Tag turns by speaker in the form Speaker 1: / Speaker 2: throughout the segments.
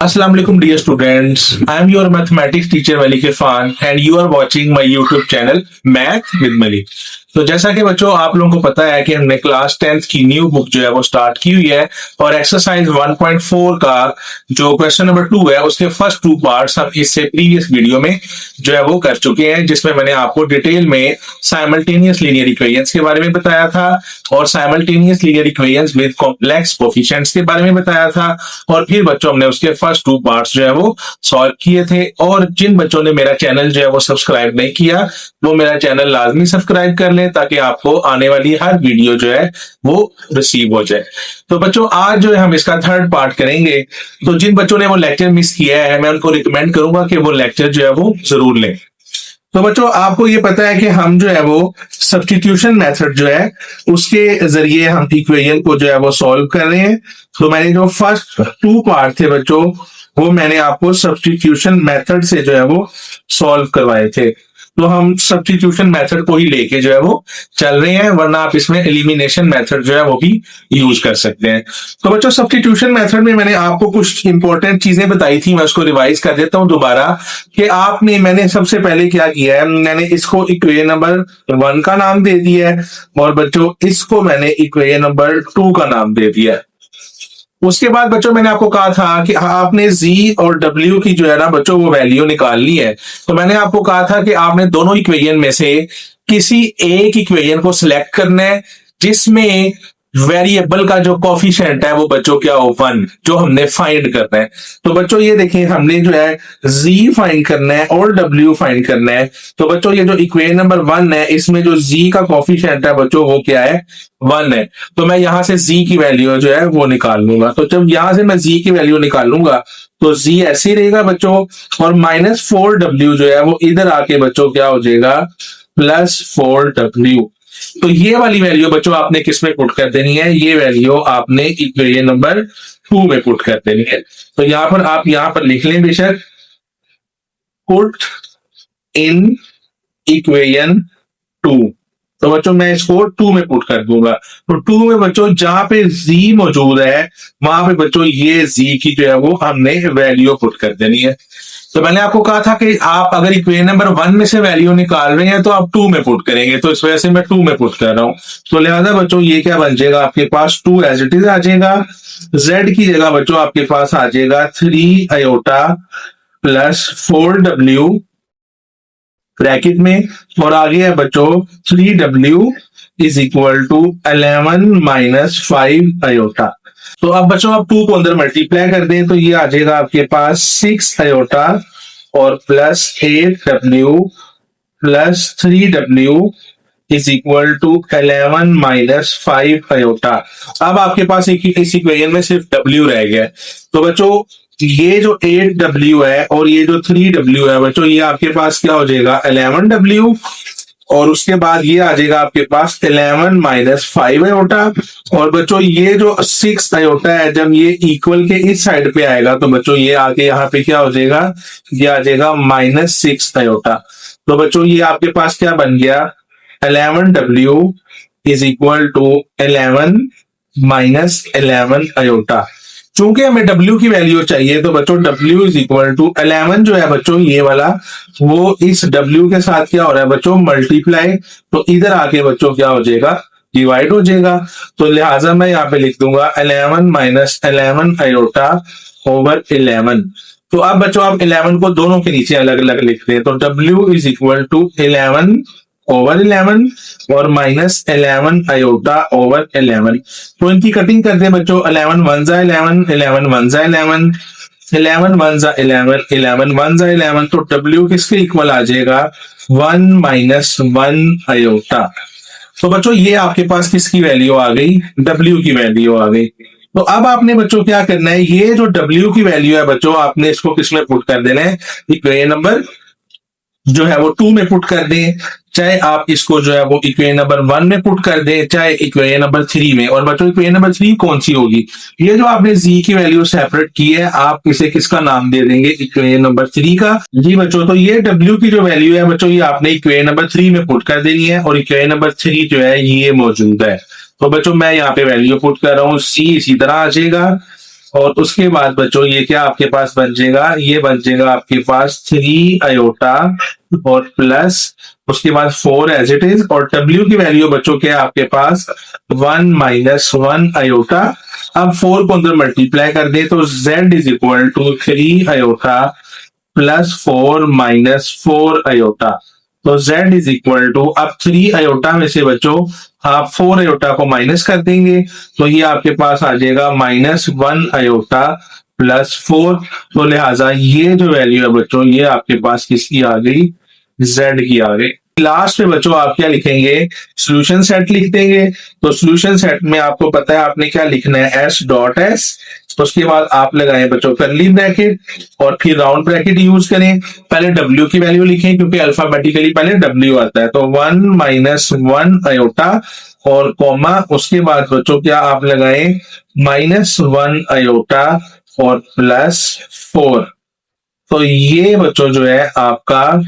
Speaker 1: Assalamu alaikum dear students. I am your mathematics teacher Malik Irfan and you are watching my YouTube channel Math with Malik. तो जैसा कि बच्चों आप लोगों को पता है कि हमने क्लास 10th की न्यू बुक जो है वो स्टार्ट की हुई है और एक्सरसाइज 1.4 का जो क्वेश्चन नंबर 2 है उसके फर्स्ट 2 पार्ट्स हम इससे प्रीवियस वीडियो में जो है वो कर चुके हैं, जिसमें मैंने आपको डिटेल में साइमल्टेनियस लीनियर इक्वेशंस के बारे में बताया था और simultaneous linear equations with complex coefficients के बारे में बताया था। और फिर बच्चों हमने उसके फर्स्ट 2 पार्ट्स जो है वो सॉल्व किए थे। और जिन बच्चों ने मेरा चैनल जो है वो सब्सक्राइब नहीं किया वो मेरा चैनल लाजमी सब्सक्राइब कर लें ताकि आपको आने वाली हर वीडियो जो है वो रिसीव हो जाए। तो बच्चों आज जो है हम इसका थर्ड पार्ट करेंगे। तो जिन बच्चों ने वो लेक्चर मिस किया है मैं उनको रिकमेंड करूंगा कि वो लेक्चर जो है वो जरूर लें। तो बच्चों आपको ये पता है कि हम जो है वो सब्स्टिट्यूशन मेथड जो है उसके जरिए हम इक्वेशन को जो है वो सॉल्व कर रहे हैं। तो मैंने जो फर्स्ट 2 पार्ट थे बच्चों वो मैंने आपको सब्स्टिट्यूशन मेथड से जो है वो सॉल्व करवाए थे। तो हम सब्स्टिट्यूशन मेथड को ही लेके जो है वो चल रहे हैं, वरना आप इसमें एलिमिनेशन मेथड जो है वो भी यूज कर सकते हैं। तो बच्चों सब्स्टिट्यूशन मेथड में मैंने आपको कुछ इंपॉर्टेंट चीजें बताई थी, मैं उसको रिवाइज कर देता हूं दोबारा कि मैंने सबसे पहले क्या किया है, मैंने इसको इक्वेशन नंबर 1 का नाम दे दिया है और बच्चों इसको मैंने इक्वेशन नंबर 2 का नाम दे दिया है। उसके बाद बच्चों मैंने आपको कहा था कि आपने z और w की जो है ना बच्चों वो वैल्यू निकालनी है। तो मैंने आपको कहा था कि आपने दोनों इक्वेशन में से किसी एक इक्वेशन को सिलेक्ट करना है जिसमें वेरिएबल का जो कोफिशिएंट है वो बच्चों क्या हो 1, जो हमने फाइंड करना है। तो बच्चों ये देखें हमने जो है z फाइंड करना है और w फाइंड करना है। तो बच्चों ये जो इक्वेशन नंबर 1 है इसमें जो z का कोफिशिएंट है बच्चों वो क्या है 1 है। तो मैं यहां से z की वैल्यू जो है वो निकाल लूंगा। तो जब यहां से मैं z की वैल्यू निकालूंगा तो z ऐसे ही रहेगा बच्चों और -4w जो है वो इधर आके बच्चों क्या हो जाएगा +4w। तो ये वाली वैल्यू बच्चों आपने किस में पुट कर देनी है, ये वैल्यू आपने इक्वेशन नंबर 2 में पुट कर देनी है। तो यहां पर आप यहां पर लिख लें बेशक पुट इन इक्वेशन 2। तो बच्चों मैं इसको 2 में पुट कर दूंगा। तो 2 में बच्चों जहां पे z मौजूद है वहां पे बच्चों ये z की जो है वो हमने वैल्यू पुट कर देनी है। तो मैंने आपको कहा था कि आप अगर इक्वेशन नंबर 1 में से वैल्यू निकाल रहे हैं तो आप 2 में पुट करेंगे, तो इस वजह से मैं 2 में पुट कर रहा हूं। तो लिहाजा बच्चों ये क्या बन जाएगा आपके पास 2 एज इट इज आ जाएगा। z की जगह बच्चों आपके पास आ जाएगा 3 आयोटा +4w ब्रैकेट में और आगे है बच्चों 3w is equal to 11 - 5 iota. तो अब बच्चों आप 2 को अंदर मल्टीप्लाई कर दें तो ये आ जाएगा आपके पास 6 आयोटा और +8w +3w is equal to 11 - 5 iota. अब आपके पास इस इक्वेशन में सिर्फ w रह गया है। तो बच्चों ये जो 8w है और ये जो 3w है बच्चों ये आपके पास क्या हो जाएगा 11w और उसके बाद ये आ जाएगा आपके पास 11 - 5 आयोटा। और बच्चों ये जो 6 आयोटा है जब ये इक्वल के इस साइड पे आएगा तो बच्चों ये आके यहाँ पे क्या हो जाएगा, ये आ जाएगा -6 आयोटा। तो बच्चों ये आपके पास क्या बन गया 11w is equal to 11 - 11 iota. चूंकि हमें w की वैल्यू चाहिए तो बच्चों w इज इक्वल टू 11 जो है बच्चों ये वाला वो इस w के साथ क्या हो रहा है बच्चों मल्टीप्लाई, तो इधर आके बच्चों क्या हो जाएगा डिवाइड हो जाएगा। तो लिहाजा मैं यहाँ पे लिख दूंगा 11 - 11 आयोटा ओवर 11। तो अब बच्चों आप 11 को दोनों के नीचे अलग अलग लिख दें तो w is equal to 11 over 11 और -11 आयोटा ओवर 11। तो इनकी कटिंग करते हैं बच्चों 11 1 जा 11 11 1 जा 11 11 1 जा 11 11 1 जा 11। तो w किसके इक्वल आ जाएगा 1 - 1 आयोटा। तो बच्चों ये आपके पास किसकी वैल्यू आ गई w की वैल्यू आ गई। तो अब आपने बच्चों क्या करना है, ये जो w की वैल्यू है बच्चों आपने इसको किसमें पुट कर देना है इक्वेशन नंबर जो है वो 2 में पुट कर दें, चाहे आप इसको जो है वो इक्वेशन नंबर 1 में पुट कर दें चाहे इक्वेशन नंबर 3 में। और बच्चों इक्वेशन नंबर 3 कौन सी होगी, ये जो आपने z की वैल्यू सेपरेट की है आप इसे किसका नाम दे देंगे इक्वेशन नंबर 3 का। जी बच्चों तो ये w की जो वैल्यू है बच्चों ये आपने इक्वेशन नंबर 3 में पुट कर देनी है और इक्वेशन नंबर 3 जो है ये मौजूद है। तो बच्चों मैं यहाँ पे वैल्यू पुट कर रहा हूँ c इसी तरह आ जाएगा और उसके बाद बच्चों ये क्या आपके पास बन जाएगा, ये बन जाएगा आपके पास 3 आयोटा और प्लस उसके बाद 4 एज इट इज, और W की वैल्यू बच्चों क्या है आपके पास 1 माइनस 1 आयोटा। अब 4 को अंदर मल्टीप्लाई कर दे तो Z is equal to 3 iota plus 4 minus 4 iota. तो Z इज इक्वल टू, अब 3 आयोटा में से बच्चों आप 4 आयोटा को माइनस कर देंगे तो ये आपके पास आ जाएगा माइनस 1 आयोटा प्लस 4। तो लिहाजा ये जो वैल्यू है बच्चों ये आपके पास किसकी आ गई, Z की आ गई। लास्ट में बच्चों आप क्या लिखेंगे, सॉल्यूशन सेट लिख देंगे। तो सॉल्यूशन सेट में आपको पता है आपने क्या लिखना है, S डॉट S, उसके बाद आप लगाएं बच्चों कर्ली ब्रैकेट और फिर राउंड ब्रैकेट यूज करें। पहले W की वैल्यू लिखें क्योंकि अल्फाबेटिकली पहले W आता है, तो 1 माइनस 1 आयोटा और कॉमा, उसके बाद बच्चों क्या आप लगाएं माइनस 1 आयोटा और प्लस 4। तो ये बच्चों जो है आपका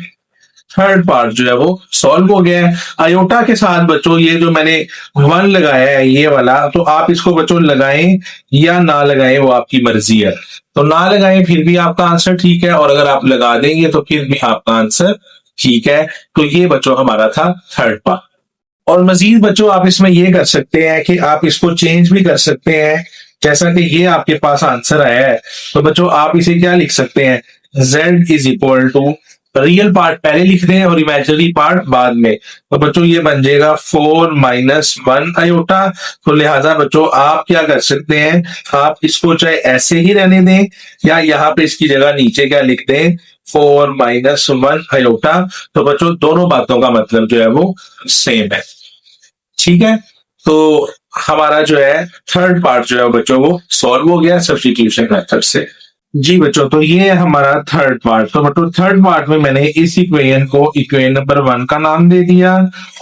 Speaker 1: थर्ड पार्ट जो है वो सॉल्व हो गया है। आयोटा के साथ बच्चों ये जो मैंने 1 लगाया है ये वाला, तो आप इसको बच्चों लगाएं या ना लगाएं वो आपकी मर्जी है। तो ना लगाएं फिर भी आपका आंसर ठीक है, और अगर आप लगा देंगे तो फिर भी आपका आंसर ठीक है। तो ये बच्चों हमारा था थर्ड पार्ट। और मजीद बच्चों आप इसमें ये कर सकते हैं कि आप इसको चेंज भी कर सकते हैं। जैसा कि ये आपके पास आंसर आया है तो बच्चों आप इसे क्या लिख सकते हैं, Z is equal to real part पहले लिख दें और इमेजिनरी पार्ट बाद में। तो बच्चों ये बन जाएगा 4 माइनस 1 आयोटा। तो लिहाजा बच्चों आप क्या कर सकते हैं, आप इसको चाहे ऐसे ही रहने दें या यहाँ पे इसकी जगह नीचे क्या लिख दें 4 माइनस 1 आयोटा। तो बच्चों दोनों बातों का मतलब जो है वो सेम है। ठीक है, तो हमारा जो है थर्ड पार्ट जो है बच्चों वो सॉल्व हो गया सब्स्टिट्यूशन मेथड से। जी बच्चों, तो ये है हमारा थर्ड पार्ट। तो बच्चों थर्ड पार्ट में मैंने इस इक्वेशन को इक्वेशन नंबर 1 का नाम दे दिया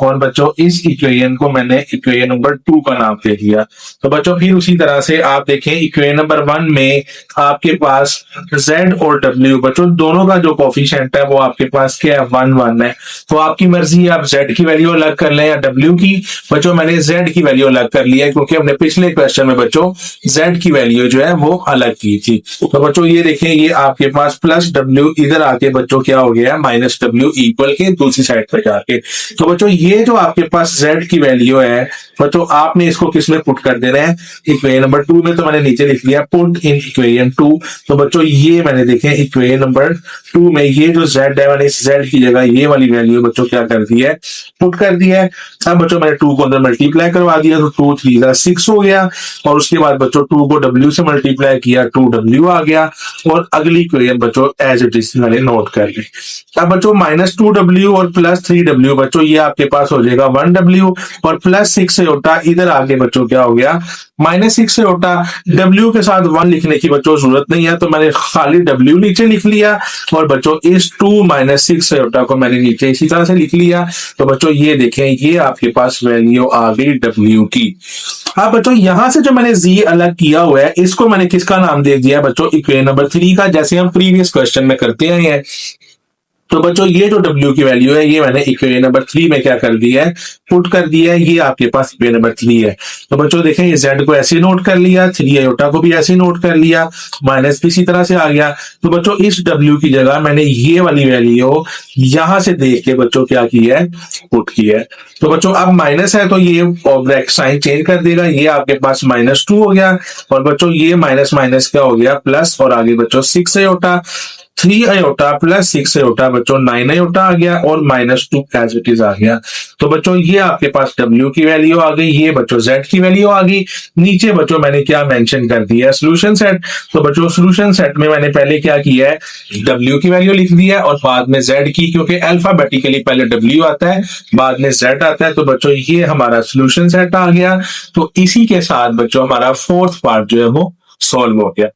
Speaker 1: और बच्चों इस इक्वेशन को मैंने इक्वेशन नंबर 2 का नाम दे दिया। तो बच्चों फिर उसी तरह से आप देखें इक्वेशन नंबर 1 में आपके पास Z और W बच्चों दोनों का जो कोफिशिएंट है वो आपके पास क्या है 1 1 है। तो आपकी मर्जी है आप Z की वैल्यू अलग कर लें या W की। बच्चों मैंने Z की वैल्यू अलग कर लिया है क्योंकि हमने पिछले क्वेश्चन में बच्चों Z की वैल्यू जो है वो अलग की थी। तो बच्चों ये देखें ये आपके पास प्लस W इधर आके बच्चों क्या हो गया माइनस W इक्वल के दूसरी साइड पर जाके। तो बच्चों ये जो आपके पास Z की वैल्यू है बच्चों आपने इसको किसमें पुट कर देना है, इक्वेशन नंबर 2 में। तो मैंने नीचे लिख लिया पुट इन इक्वेशन 2। तो बच्चों ये मैंने देखे इक्वेशन नंबर 2 में ये जो Z है मैंने इस Z की जगह ये वाली वैल्यू बच्चों क्या कर दी है, पुट कर दिया है। अब बच्चों मैंने 2 को अंदर मल्टीप्लाई करवा दिया तो 2 3 6 हो गया, और उसके बाद बच्चों 2 को W से मल्टीप्लाई किया 2W आ गया, और अगली इक्वेशन बच्चों एज इट इज मैंने नोट कर ली। अब बच्चों माइनस 2W और प्लस 3W बच्चों ये आपके पास हो जाएगा 1W, और प्लस 6 आयोटा इधर आगे बच्चों क्या हो गया माइनस 6 आयोटा। W के साथ 1 लिखने की बच्चों जरूरत नहीं है तो मैंने खाली W नीचे लिख लिया, और बच्चों इस 2 माइनस 6 आयोटा को मैंने नीचे इसी तरह से लिख लिया। तो बच्चों ये देखें ये आपके पास वैल्यू आ गई W की। अब बच्चों यहां से जो मैंने Z अलग किया हुआ है इसको मैंने किसका नाम दे दिया बच्चों इक्वेशन नंबर 3 का, जैसे हम प्रीवियस क्वेश्चन में करते आए हैं। तो बच्चों ये जो W की वैल्यू है ये मैंने इक्वेशन नंबर 3 में क्या कर दिया है, पुट कर दिया है। ये आपके पास इक्वेशन नंबर 3 है। तो बच्चों देखें ये Z को ऐसे नोट कर लिया, 3 आयोटा को भी ऐसे नोट कर लिया, माइनस भी इसी तरह से आ गया। तो बच्चों इस W की जगह मैंने ये वाली वैल्यू यहां से देख के बच्चों क्या की है, पुट की है। तो बच्चों अब माइनस है तो ये ब्रैकेट साइन चेंज कर देगा, ये आपके पास -2 हो गया, और बच्चों ये माइनस माइनस क्या हो गया प्लस, और आगे बच्चों 6 आयोटा, 3 आयोटा प्लस 6 आयोटा बच्चों 9 आयोटा आ गया, और -2 एज इट इज आ गया। तो बच्चों ये आपके पास W की वैल्यू आ गई, ये बच्चों Z की वैल्यू आ गई। नीचे बच्चों मैंने क्या मेंशन कर दिया है सॉल्यूशन सेट। तो बच्चों सॉल्यूशन सेट में मैंने पहले क्या किया है W की वैल्यू लिख दी है और बाद में Z की, क्योंकि अल्फाबेटिकली पहले W आता है बाद में Z आता है। तो बच्चों ये हमारा सॉल्यूशन सेट आ गया। तो इसी के साथ बच्चों हमारा फोर्थ पार्ट जो है वो सॉल्व हो गया।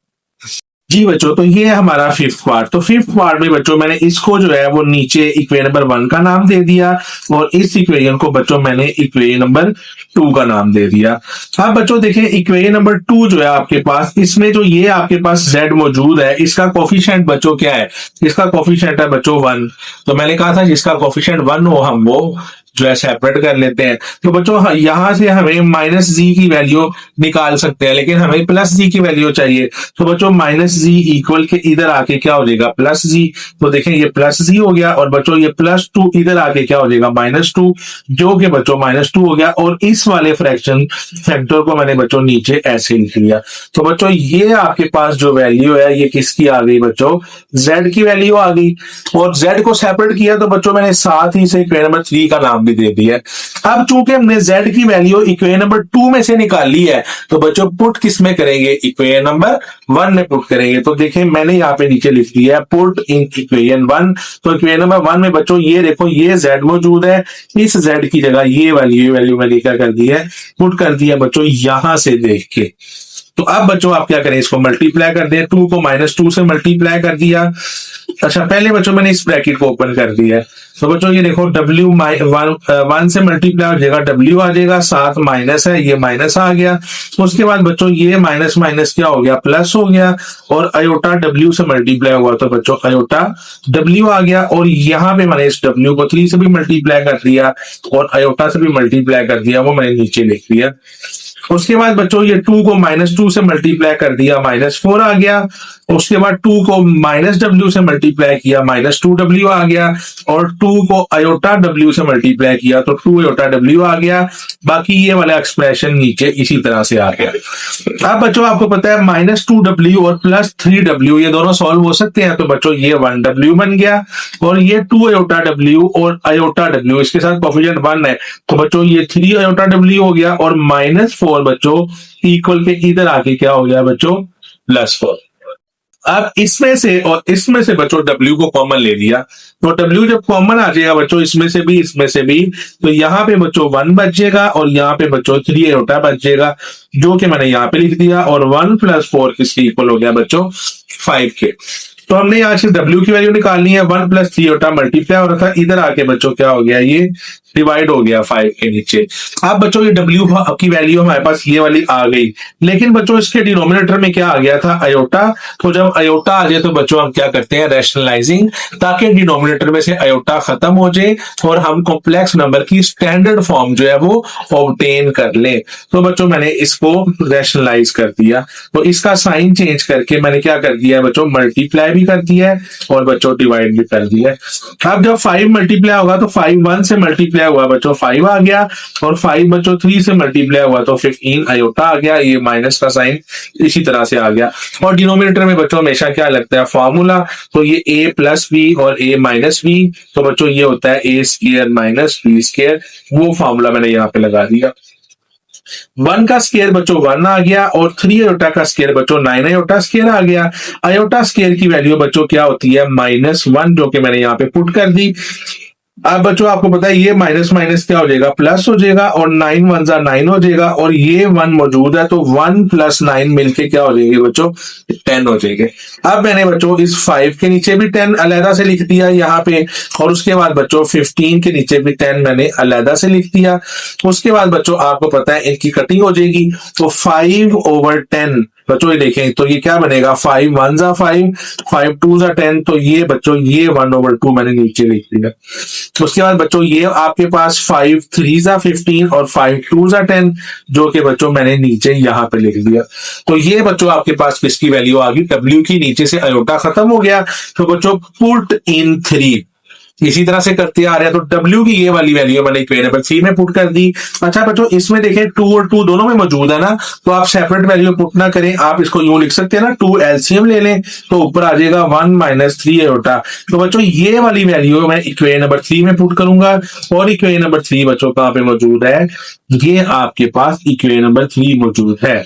Speaker 1: जी बच्चों, तो ये है हमारा फिफ्थ पार्ट। तो फिफ्थ पार्ट में बच्चों मैंने इसको जो है वो नीचे इक्वेशन नंबर 1 का नाम दे दिया, और इस इक्वेशन को बच्चों मैंने इक्वेशन नंबर 2 का नाम दे दिया। अब बच्चों देखें इक्वेशन नंबर 2 जो है आपके पास, इसमें जो ये आपके पास Z मौजूद है इसका कोफिशिएंट बच्चों क्या है, इसका कोफिशिएंट है बच्चों 1। तो मैंने कहा था जिसका कोफिशिएंट 1 हो हम वो जो है सेपरेट कर लेते हैं। तो बच्चों यहाँ से हमें माइनस जी की वैल्यू निकाल सकते हैं, लेकिन हमें प्लस जी की वैल्यू चाहिए। तो बच्चों माइनस जी इक्वल के इधर आके क्या हो जाएगा, प्लस जी। तो देखें ये प्लस जी हो गया, और बच्चों ये प्लस टू इधर आके क्या हो जाएगा, माइनस टू, जो कि बच्चों माइनस टू हो गया। और इस वाले फ्रैक्शन फैक्टर को मैंने बच्चों नीचे ऐसे लिख लिया। तो बच्चों ये आपके पास जो वैल्यू है ये किसकी आ गई बच्चों, z की वैल्यू आ गई। और z को सेपरेट किया तो बच्चों मैंने साथ ही से इक्वेशन नंबर 3 का नाम भी दे दिया है। अब चूंकि हमने z की वैल्यू इक्वेशन नंबर 2 में से निकाल ली है, तो बच्चों पुट किस में करेंगे, इक्वेशन नंबर 1 में पुट करेंगे। तो देखें मैंने यहाँ पे नीचे लिख दिया है पुट इन इक्वेशन 1। तो इक्वेशन नंबर 1 में बच्चों ये देखो ये z मौजूद है, इस z की जगह ये वैल्यू मैंने क्या कर दी है, पुट कर दिया बच्चों यहां से देख के। तो अब बच्चों आप क्या करें, इसको मल्टीप्लाई कर दें, 2 को -2 से मल्टीप्लाई कर दिया। अच्छा पहले बच्चों मैंने इस ब्रैकेट को ओपन कर दिया है। तो बच्चों ये देखो w 1 से मल्टीप्लाई हो जाएगा, w आ जाएगा, साथ माइनस है ये माइनस आ गया। उसके बाद बच्चों ये माइनस माइनस क्या हो गया, प्लस हो गया। और अयोटा w से मल्टीप्लाई हुआ तो बच्चों अयोटा w आ गया। और यहाँ पे मैंने इस w को 3 से भी मल्टीप्लाई कर दिया और अयोटा से भी मल्टीप्लाई कर दिया, वो मैंने नीचे लिख दिया। उसके बाद बच्चों ये 2 को -2 से मल्टीप्लाई कर दिया, -4 आ गया। उसके बाद 2 को -w से मल्टीप्लाई किया, -2w आ गया। और 2 को अयोटा w से मल्टीप्लाई किया तो 2 अयोटा w आ गया। बाकी ये वाला एक्सप्रेशन नीचे इसी तरह से आ गया। अब बच्चों आपको पता है -2w और +3w ये दोनों सॉल्व हो सकते हैं, तो बच्चों ये 1w बन गया। और ये 2 अयोटा w और अयोटा w इसके साथ कोफिशिएंट 1 है, तो बच्चों ये 3 अयोटा w हो गया। और -4 बच्चों इक्वल के इधर आके क्या हो गया बच्चों, +4। अब इसमें से और इसमें से बच्चों w को कॉमन ले लिया, तो w जब कॉमन आ जाएगा बच्चों इसमें से भी, तो यहाँ पे बच्चों 1 बचेगा और यहाँ पे बच्चों 3 अयोटा बचेगा, जो कि मैंने यहाँ पे लिख दिया। और 1 + 4 किसके इक्वल हो गया बच्चों, 5 के। तो हमने यहाँ से w की वैल्यू निकालनी है, 1 + 3 अयोटा मल्टीप्लाई हो रहा था, इधर आके बच्चों क्या हो गया, ये डिवाइड हो गया 5 के नीचे। अब बच्चों ये w की वैल्यू हमारे पास ये वाली आ गई, लेकिन बच्चों इसके डिनोमिनेटर में क्या आ गया था, अयोटा। तो जब अयोटा आ जाए तो बच्चों हम क्या करते हैं, रैशनलाइजिंग, ताकि डिनोमिनेटर में से अयोटा खत्म हो जाए और हम कॉम्प्लेक्स नंबर की स्टैंडर्ड फॉर्म जो है वो ऑब्टेन कर ले। तो बच्चों मैंने इसको रैशनलाइज कर दिया, तो इसका साइन चेंज करके मैंने क्या कर दिया बच्चों, मल्टीप्लाई भी कर दिया है और बच्चों डिवाइड भी कर दिया है। अब जब 5 मल्टीप्लाई होगा तो 5 1 से मल्टीप्लाई हुआ बच्चों 5 आ गया, और 5 बच्चों 3 से मल्टीप्लाई हुआ तो 15 अयोटा आ गया, ये माइनस का साइन इसी तरह से आ गया। और डिनोमिनेटर में बच्चों हमेशा क्या लगता है फॉर्मूला, तो ये a + b और a - b, तो बच्चों ये होता है a² - b², वो फॉर्मूला मैंने यहाँ पे लगा दिया। 1 का स्केयर बच्चों 1 आ गया और 3 अयोटा का स्केयर बच्चों 9 अयोटा स्केयर आ गया। अयोटा स्केयर की वैल्यू बच्चों क्या होती है, -1, जो कि मैंने यहाँ पे पुट कर दी। अब बच्चों आपको पता है ये माइनस माइनस क्या हो जाएगा, प्लस हो जाएगा, और 9 × 1 = 9 हो जाएगा, और ये 1 मौजूद है तो 1 + 9 मिलके क्या हो जाएंगे बच्चों, 10 हो जाएंगे। अब मैंने बच्चों इस 5 के नीचे भी 10 अलहदा से लिख दिया यहाँ पे, और उसके बाद बच्चों 15 के नीचे भी 10 मैंने अलहदा से लिख दिया। उसके बाद बच्चों आपको पता है इनकी कटिंग हो जाएगी, तो 5/10 बच्चों ये देखें तो ये क्या बनेगा, 5 1 = 5, 5 2 = 10, तो ये बच्चों ये 1/2 मैंने नीचे लिख दिया। उसके बाद बच्चों ये आपके पास 5 3 = 15 और 5 2 = 10, जो कि बच्चों मैंने नीचे यहाँ पे लिख दिया। तो ये बच्चों आपके पास किसकी वैल्यू आ गई, w की, नीचे से अयोटा खत्म हो गया, तो बच्चों पुट इन 3 इसी तरह से करते आ रहे हैं। तो w की ये वाली वैल्यू मैंने इक्वेशन नंबर 3 में पुट कर दी। अच्छा बच्चों इसमें देखें 2 और 2 दोनों में मौजूद है ना, तो आप सेपरेट वैल्यू पुट ना करें, आप इसको यूं लिख सकते हैं ना, 2 एलसीएम ले लें तो ऊपर आ जाएगा 1 - 3 अयोटा। तो बच्चों ये वाली वैल्यू मैं इक्वेशन नंबर 3 में पुट करूंगा, और इक्वेशन नंबर 3 बच्चों कहां पे मौजूद है, ये आपके पास इक्वेशन नंबर 3 मौजूद है।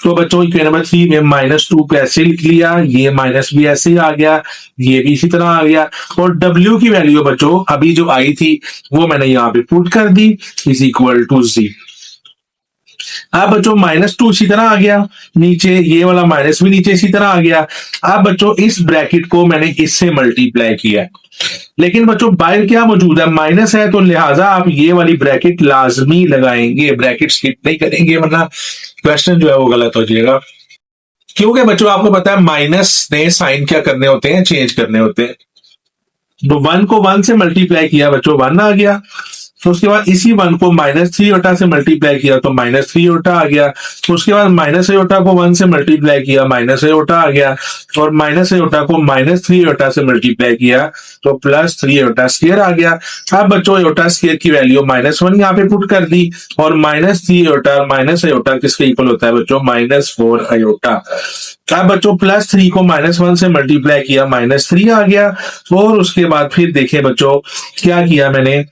Speaker 1: तो बच्चों इक्वेशन नंबर 3 में -2 को ऐसे लिख लिया, ये माइनस भी ऐसे ही आ गया, ये भी इसी तरह आ गया, और w की वैल्यू बच्चों अभी जो आई थी वो मैंने यहाँ पे पुट कर दी, = z। अब बच्चों -2 इसी तरह आ गया नीचे, ये वाला माइनस भी नीचे इसी तरह आ गया। अब बच्चों इस ब्रैकेट को मैंने इससे मल्टीप्लाई किया, लेकिन बच्चों बाहर क्या मौजूद है, माइनस है, तो लिहाजा आप ये वाली ब्रैकेट लाजमी लगाएंगे, ब्रैकेट स्किप नहीं करेंगे, वरना क्वेश्चन जो है वो गलत हो जाएगा। क्योंकि बच्चों आपको पता है माइनस ने साइन क्या करने होते हैं, चेंज करने होते हैं। तो 1 को 1 से मल्टीप्लाई किया बच्चों 1 आ गया, तो उसके बाद इसी 1 को -3 आयोटा से मल्टीप्लाई किया तो -3 आयोटा आ गया। तो उसके बाद माइनस आयोटा को 1 से मल्टीप्लाई किया, माइनस आयोटा आ गया। और माइनस आयोटा को -3 आयोटा से मल्टीप्लाई किया तो +3 आयोटा स्क्वायर आ गया। अब बच्चों आयोटा स्क्वायर की वैल्यू -1 यहाँ पे पुट कर दी और -3 आयोटा माइनस आयोटा किसके इक्वल होता है बच्चों, -4 आयोटा। अब बच्चों +3 को -1 से मल्टीप्लाई किया, -3 आ गया। और उसके बाद फिर देखें बच्चों क्या किया मैंने,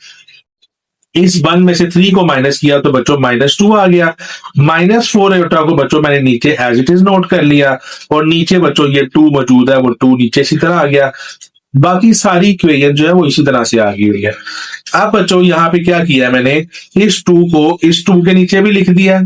Speaker 1: इस 1 में से 3 को माइनस किया तो बच्चों -2 आ गया। -4 आयोटा को बच्चों मैंने नीचे एज इट इज नोट कर लिया और नीचे बच्चों ये 2 मौजूद है, वो 2 नीचे इसी तरह आ गया। बाकी सारी इक्वेशन जो है वो इसी तरह से आ गई हुई है। अब बच्चों यहाँ पे क्या किया है मैंने, इस 2 को इस 2 के नीचे भी लिख दिया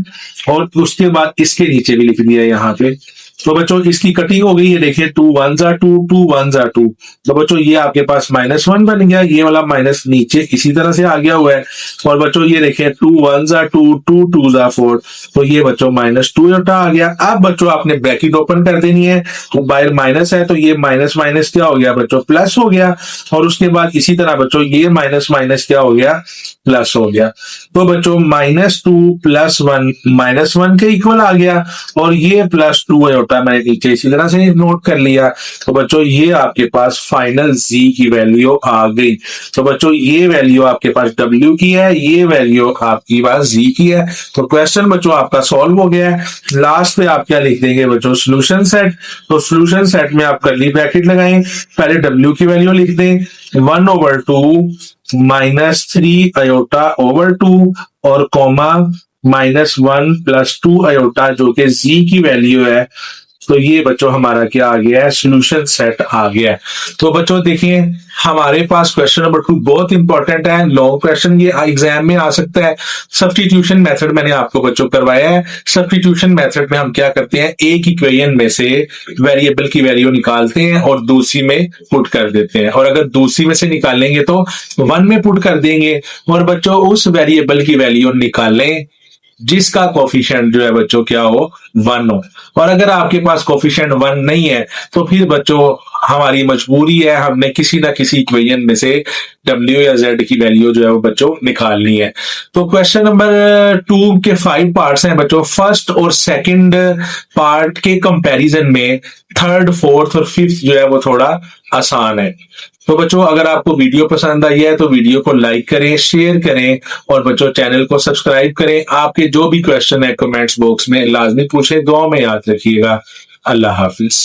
Speaker 1: और उसके बाद इसके नीचे भी लिख दिया यहाँ पे। तो बच्चों इसकी कटिंग हो गई है, देखिए 2 1s are 2, 2 1s are 2। तो बच्चों ये आपके पास -1 बन गया, ये वाला माइनस नीचे इसी तरह से आ गया हुआ है। और बच्चों ये देखिए 2 1s are 2, 2 2s are 4। तो ये बच्चों -2 आयोटा आ गया। अब बच्चों आपने ब्रैकेट ओपन कर देनी है, तो बाहर माइनस है तो ये माइनस माइनस क्या हो गया बच्चों, प्लस हो गया। और उसके बाद इसी तरह बच्चों ये माइनस माइनस क्या हो गया, प्लस हो गया। तो बच्चों -2 +1 -1 के इक्वल आ गया और ये +2 आयोटा मैंने नीचे इसी तरह से नोट कर लिया। तो बच्चों ये आपके पास फाइनल z की वैल्यू आ गई। तो बच्चों ये वैल्यू आपके पास w की है, ये वैल्यू आपकी पास z की है। तो क्वेश्चन बच्चों आपका सॉल्व हो गया है। लास्ट पे आप क्या लिख देंगे बच्चों, सोल्यूशन सेट। तो सोल्यूशन सेट में आप कर्ली ब्रैकेट लगाएं, पहले w की वैल्यू लिख दें 1/2 -3 आयोटा ओवर 2 और कॉमा -1 + 2 आयोटा जो कि z की वैल्यू है। तो ये बच्चों हमारा क्या आ गया है, सोल्यूशन सेट आ गया है। तो बच्चों देखिए हमारे पास क्वेश्चन नंबर 2 बहुत इंपॉर्टेंट है, लॉन्ग क्वेश्चन ये एग्जाम में आ सकता है। सब्स्टिट्यूशन मेथड मैंने आपको बच्चों करवाया है। सब्स्टिट्यूशन मेथड में हम क्या करते हैं, एक इक्वेशन में से वेरिएबल की वैल्यू निकालते हैं और दूसरी में पुट कर देते हैं। और अगर दूसरी में से निकालेंगे तो 1 में पुट कर देंगे और बच्चों उस वेरिएबल की वैल्यू निकालें जिसका कोफिशिएंट जो है बच्चों क्या हो, 1 हो। और अगर आपके पास कोफिशिएंट 1 नहीं है तो फिर बच्चों हमारी मजबूरी है, हमने किसी ना किसी इक्वेशन में से w या z की वैल्यू जो है वो बच्चों निकालनी है। तो क्वेश्चन नंबर 2 के 5 पार्ट्स हैं बच्चों। फर्स्ट और सेकंड पार्ट के कंपैरिजन में थर्ड, फोर्थ और फिफ्थ जो है वो थोड़ा आसान है। तो बच्चों अगर आपको वीडियो पसंद आई है तो वीडियो को लाइक करें, शेयर करें और बच्चों चैनल को सब्सक्राइब करें। आपके जो भी क्वेश्चन है कमेंट्स बॉक्स में लाजमी पूछें, दुआ में याद रखिएगा। अल्लाह हाफिज।